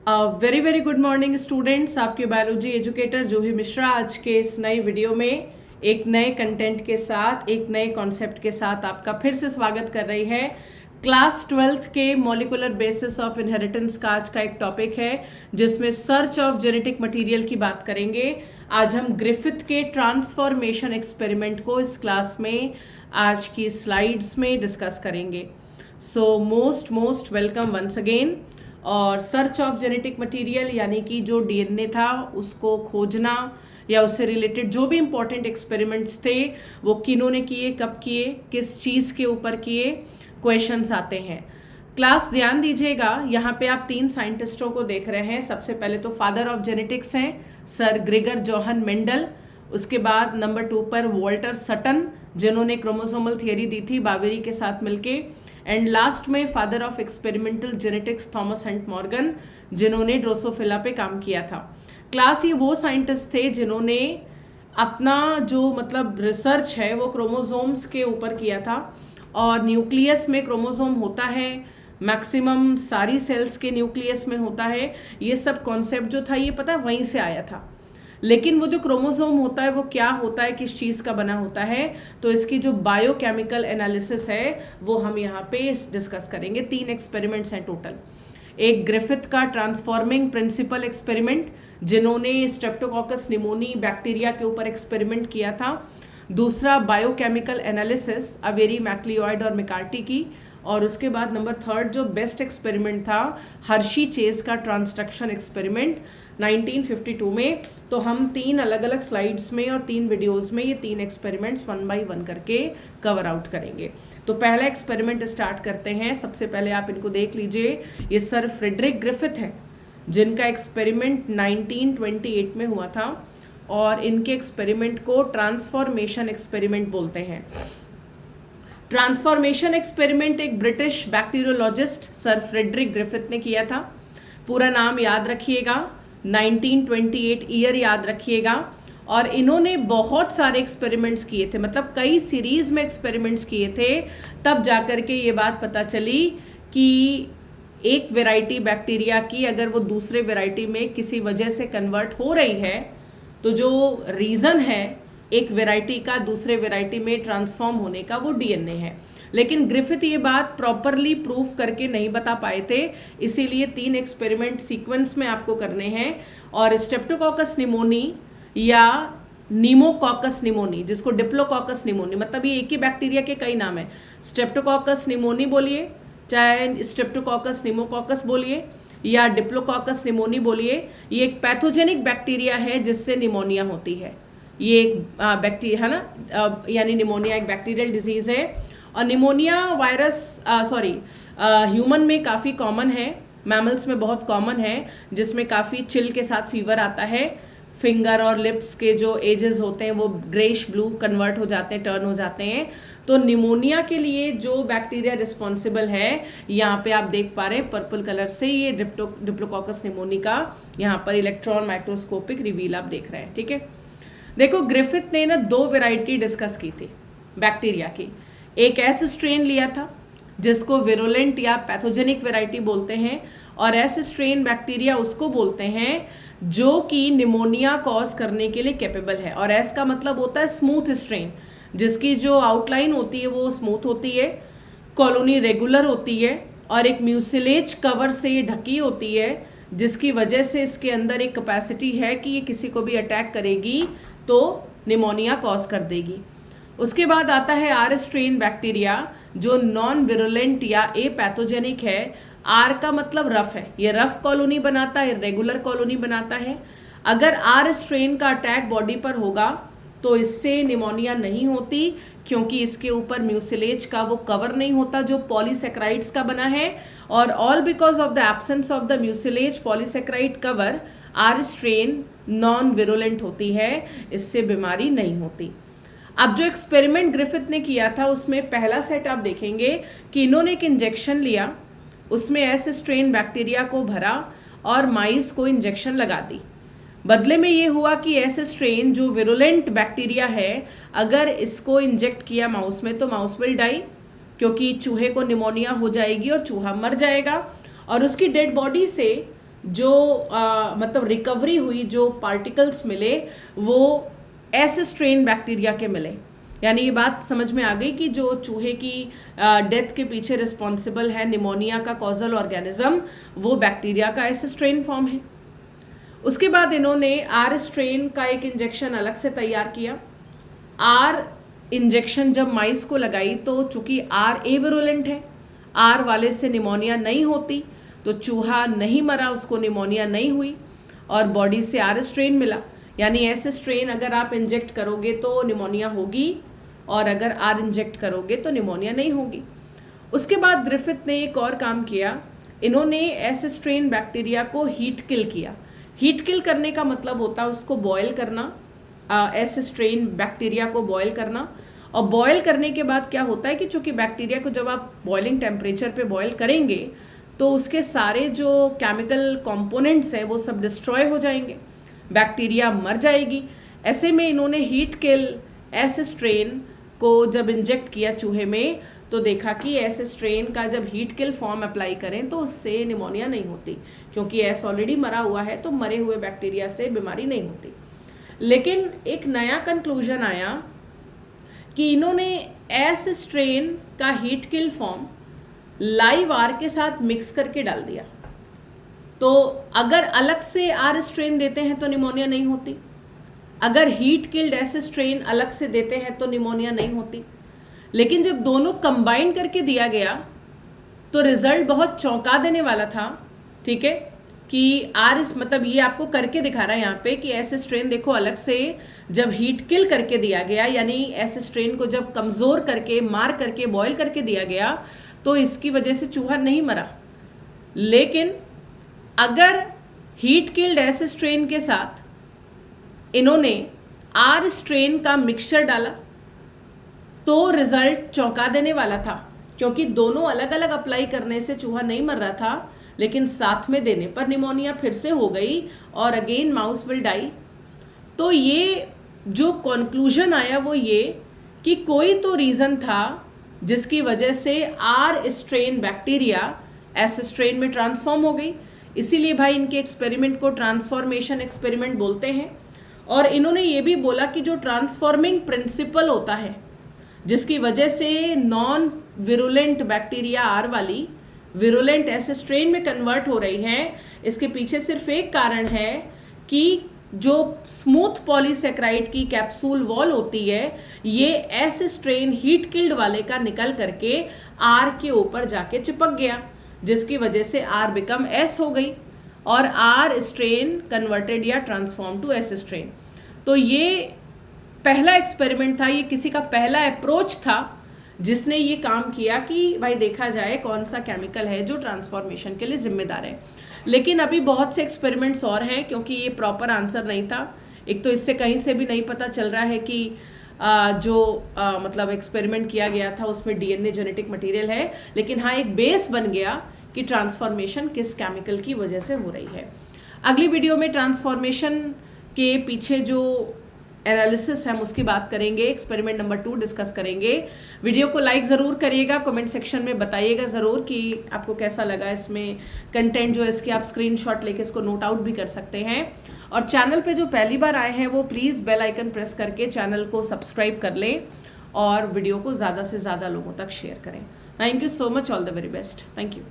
Very very good morning students. आपके biology educator जूही मिश्रा आज के इस नए वीडियो में एक नए कंटेंट के साथ, एक नए कॉन्सेप्ट के साथ आपका फिर से स्वागत कर रही है। क्लास 12th के मॉलिकुलर बेसिस ऑफ इनहेरिटेंस का आज का एक टॉपिक है जिसमें सर्च ऑफ जेनेटिक मटेरियल की बात करेंगे। आज हम ग्रिफिथ के ट्रांसफॉर्मेशन एक्सपेरिमेंट को इस क्लास में आज की स्लाइड्स में डिस्कस करेंगे। So most welcome once again. और सर्च ऑफ जेनेटिक मटेरियल यानी कि जो डीएनए था उसको खोजना या उससे रिलेटेड जो भी इंपॉर्टेंट एक्सपेरिमेंट्स थे वो किन्होंने किए, कब किए, किस चीज़ के ऊपर किए, क्वेश्चंस आते हैं। क्लास ध्यान दीजिएगा, यहाँ पे आप 3 साइंटिस्टों को देख रहे हैं। सबसे पहले तो फादर ऑफ जेनेटिक्स हैं सर ग्रेगर जोहन मेंडल। उसके बाद नंबर 2 पर वॉल्टर सटन जिन्होंने क्रोमोसोमल थियरी दी थी बावेरी के साथ मिलके। एंड लास्ट में father of experimental genetics Thomas Hunt Morgan जिन्होंने ड्रोसोफिला पे काम किया था। क्लास ये वो साइंटिस्ट थे जिन्होंने अपना जो मतलब रिसर्च है वो क्रोमोसोम्स के ऊपर किया था। और न्यूक्लियस में क्रोमोसोम होता है, मैक्सिमम सारी सेल्स के न्यूक्लियस में होता है। ये सब कॉन्सेप्ट जो था ये पता है वहीं से आया था। लेकिन वो जो क्रोमोसोम होता है वो क्या होता है, किस चीज़ का बना होता है, तो इसकी जो बायोकेमिकल एनालिसिस है वो हम यहाँ पे डिस्कस करेंगे। 3 एक्सपेरिमेंट्स हैं टोटल। एक ग्रिफिथ का ट्रांसफॉर्मिंग प्रिंसिपल एक्सपेरिमेंट जिन्होंने स्ट्रेप्टोकोकस निमोनी बैक्टीरिया के ऊपर एक्सपेरिमेंट किया था। दूसरा बायोकेमिकल एनालिसिस अवेरी मैक्लियोइड और मिकार्टी की। और उसके बाद नंबर 3 जो बेस्ट एक्सपेरिमेंट था हर्शी चेज का ट्रांसडक्शन एक्सपेरिमेंट 1952 में। तो हम 3 अलग अलग स्लाइड्स में और 3 वीडियोस में ये 3 एक्सपेरिमेंट्स 1 बाय 1 करके कवर आउट करेंगे। तो पहला एक्सपेरिमेंट स्टार्ट करते हैं। सबसे पहले आप इनको देख लीजिए, ये सर फ्रेडरिक ग्रिफिथ हैं जिनका एक्सपेरिमेंट 1928 में हुआ था और इनके एक्सपेरिमेंट को ट्रांसफॉर्मेशन एक्सपेरिमेंट बोलते हैं। ट्रांसफॉर्मेशन एक्सपेरिमेंट एक British bacteriologist sir Frederick Griffith ने किया था। पूरा नाम याद रखिएगा, 1928 ईयर याद रखिएगा। और इन्होंने बहुत सारे एक्सपेरिमेंट्स किए थे, मतलब कई सीरीज में एक्सपेरिमेंट्स किए थे। तब जाकर के ये बात पता चली कि एक वेराइटी बैक्टीरिया की अगर वो दूसरे वेराइटी में किसी वजह से कन्वर्ट हो रही है तो जो रीज़न है एक वेराइटी का दूसरे वेराइटी में ट्रांसफॉर्म होने का वो डीएनए है। लेकिन ग्रिफिथ ये बात प्रॉपरली प्रूफ करके नहीं बता पाए थे, इसीलिए 3 एक्सपेरिमेंट सीक्वेंस में आपको करने हैं। और स्ट्रेप्टोकोकस निमोनी या नीमोकॉकस निमोनी, जिसको डिप्लोकोकस निमोनी, मतलब ये एक ही बैक्टीरिया के कई नाम है। स्ट्रेप्टोकोकस निमोनी बोलिए, चाहे स्ट्रेप्टोकोकस निमोकॉकस बोलिए या डिप्लोकोकस निमोनी बोलिए। ये एक पैथोजेनिक बैक्टीरिया है जिससे निमोनिया होती है। ये एक बैक्टीरिया है ना, यानी निमोनिया एक बैक्टीरियल डिजीज़ है। और निमोनिया वायरस ह्यूमन में काफ़ी कॉमन है, मैमल्स में बहुत कॉमन है, जिसमें काफ़ी चिल के साथ फीवर आता है। फिंगर और लिप्स के जो एजेस होते हैं वो ग्रेश ब्लू कन्वर्ट हो जाते हैं, टर्न हो जाते हैं। तो निमोनिया के लिए जो बैक्टीरिया रिस्पॉन्सिबल है यहाँ पे आप देख पा रहे हैं पर्पल कलर से, ये डिप्लोकोकस निमोनी का यहाँ पर इलेक्ट्रॉन माइक्रोस्कोपिक रिवील आप देख रहे हैं। ठीक है, देखो ग्रिफिथ ने ना 2 वेराइटी डिस्कस की थी बैक्टीरिया की। एक एस स्ट्रेन लिया था जिसको विरुलेंट या पैथोजेनिक वेराइटी बोलते हैं, और एस स्ट्रेन बैक्टीरिया उसको बोलते हैं जो कि निमोनिया कॉज करने के लिए कैपेबल है। और एस का मतलब होता है स्मूथ स्ट्रेन, जिसकी जो आउटलाइन होती है वो स्मूथ होती है, कॉलोनी रेगुलर होती है और एक म्यूसिलेज कवर से ये ढकी होती है, जिसकी वजह से इसके अंदर एक कैपेसिटी है कि ये किसी को भी अटैक करेगी तो निमोनिया कॉज कर देगी। उसके बाद आता है आर स्ट्रेन बैक्टीरिया जो नॉन विरुलेंट या ए पैथोजेनिक है। आर का मतलब रफ है, ये रफ कॉलोनी बनाता है, रेगुलर कॉलोनी बनाता है। अगर आर स्ट्रेन का अटैक बॉडी पर होगा तो इससे निमोनिया नहीं होती, क्योंकि इसके ऊपर म्यूसिलेज का वो कवर नहीं होता जो पॉलीसेक्राइड्स का बना है। और all because of the absence of the mucilage polysaccharide cover R strain non virulent होती है, इससे बीमारी नहीं होती। अब जो एक्सपेरिमेंट ग्रिफिथ ने किया था उसमें पहला सेट आप देखेंगे कि इन्होंने एक इंजेक्शन लिया, उसमें एस स्ट्रेन बैक्टीरिया को भरा और माइस को इंजेक्शन लगा दी। बदले में ये हुआ कि एस स्ट्रेन जो विरुलेंट बैक्टीरिया है अगर इसको इंजेक्ट किया माउस में तो माउस विल डाई, क्योंकि चूहे को निमोनिया हो जाएगी और चूहा मर जाएगा। और उसकी डेड बॉडी से जो मतलब रिकवरी हुई, जो पार्टिकल्स मिले वो ऐसे स्ट्रेन बैक्टीरिया के मिले। यानी ये बात समझ में आ गई कि जो चूहे की डेथ के पीछे रिस्पॉन्सिबल है निमोनिया का कॉजल ऑर्गेनिज्म, वो बैक्टीरिया का ऐसे स्ट्रेन फॉर्म है। उसके बाद इन्होंने आर स्ट्रेन का एक इंजेक्शन अलग से तैयार किया। आर इंजेक्शन जब माइस को लगाई तो चूंकि आर एविरुलेंट है, आर वाले से निमोनिया नहीं होती, तो चूहा नहीं मरा, उसको निमोनिया नहीं हुई और बॉडी से आर स्ट्रेन मिला। यानी ऐसे स्ट्रेन अगर आप इंजेक्ट करोगे तो निमोनिया होगी और अगर आर इंजेक्ट करोगे तो निमोनिया नहीं होगी। उसके बाद ग्रिफिथ ने एक और काम किया, इन्होंने ऐसे स्ट्रेन बैक्टीरिया को हीट किल किया। हीट किल करने का मतलब होता है उसको बॉयल करना, ऐसे स्ट्रेन बैक्टीरिया को बॉयल करना। और बॉयल करने के बाद क्या होता है कि चूंकि बैक्टीरिया को जब आप बॉइलिंग टेम्परेचर पे बॉयल करेंगे तो उसके सारे जो केमिकल कंपोनेंट्स हैं वो सब डिस्ट्रॉय हो जाएंगे, बैक्टीरिया मर जाएगी। ऐसे में इन्होंने हीट किल ऐसे स्ट्रेन को जब इंजेक्ट किया चूहे में तो देखा कि ऐसे स्ट्रेन का जब हीट किल फॉर्म अप्लाई करें तो उससे निमोनिया नहीं होती, क्योंकि एस ऑलरेडी मरा हुआ है तो मरे हुए बैक्टीरिया से बीमारी नहीं होती। लेकिन एक नया कंक्लूजन आया कि इन्होंने एस स्ट्रेन का heat kill form live R के साथ मिक्स करके डाल दिया। तो अगर अलग से आर स्ट्रेन देते हैं तो निमोनिया नहीं होती, अगर हीट किल्ड एस स्ट्रेन अलग से देते हैं तो निमोनिया नहीं होती। लेकिन जब दोनों कंबाइन करके दिया गया तो रिजल्ट बहुत चौंका देने वाला था। ठीक है कि आर इस मतलब ये आपको करके दिखा रहा है यहाँ पे कि ऐसे स्ट्रेन देखो अलग से जब हीट किल करके दिया गया, यानी ऐसे स्ट्रेन को जब कमज़ोर करके मार करके बॉयल करके दिया गया तो इसकी वजह से चूहा नहीं मरा। लेकिन अगर हीट किल्ड ऐसे स्ट्रेन के साथ इन्होंने आर स्ट्रेन का मिक्सचर डाला तो रिजल्ट चौंका देने वाला था, क्योंकि दोनों अलग अलग अप्लाई करने से चूहा नहीं मर रहा था, लेकिन साथ में देने पर निमोनिया फिर से हो गई और अगेन माउस विल डाई। तो ये जो कंक्लूजन आया वो ये कि कोई तो रीज़न था जिसकी वजह से R strain bacteria S strain में ट्रांसफॉर्म हो गई। इसीलिए भाई इनके एक्सपेरिमेंट को ट्रांसफॉर्मेशन एक्सपेरिमेंट बोलते हैं। और इन्होंने ये भी बोला कि जो ट्रांसफॉर्मिंग प्रिंसिपल होता है जिसकी वजह से नॉन विरुलेंट बैक्टीरिया आर वाली विरुलेंट ऐसे स्ट्रेन में कन्वर्ट हो रही है, इसके पीछे सिर्फ एक कारण है कि जो स्मूथ पॉलीसेक्राइड की कैप्सूल वॉल होती है ये ऐसे स्ट्रेन हीट किल्ड वाले का निकल करके आर के ऊपर जाके चिपक गया, जिसकी वजह से आर बिकम एस हो गई और आर स्ट्रेन कन्वर्टेड या ट्रांसफॉर्म टू एस स्ट्रेन। तो ये पहला एक्सपेरिमेंट था, ये किसी का पहला अप्रोच था जिसने ये काम किया कि भाई देखा जाए कौन सा केमिकल है जो ट्रांसफॉर्मेशन के लिए जिम्मेदार है। लेकिन अभी बहुत से एक्सपेरिमेंट्स और हैं, क्योंकि ये प्रॉपर आंसर नहीं था। एक तो इससे कहीं से भी नहीं पता चल रहा है कि मतलब एक्सपेरिमेंट किया गया था उसमें डीएनए जेनेटिक मटेरियल है, लेकिन हाँ एक बेस बन गया कि ट्रांसफॉर्मेशन किस केमिकल की वजह से हो रही है। अगली वीडियो में ट्रांसफॉर्मेशन के पीछे जो एनालिसिस हम उसकी बात करेंगे, एक्सपेरिमेंट नंबर 2 डिस्कस करेंगे। वीडियो को लाइक ज़रूर करिएगा, कमेंट सेक्शन में बताइएगा ज़रूर कि आपको कैसा लगा। इसमें कंटेंट जो है इसके आप स्क्रीनशॉट लेके इसको नोट आउट भी कर सकते हैं। और चैनल पे जो पहली बार आए हैं वो प्लीज़ बेल आइकन प्रेस करके चैनल को सब्सक्राइब कर लें और वीडियो को ज़्यादा से ज़्यादा लोगों तक शेयर करें। Thank you so much, all the very best, thank you.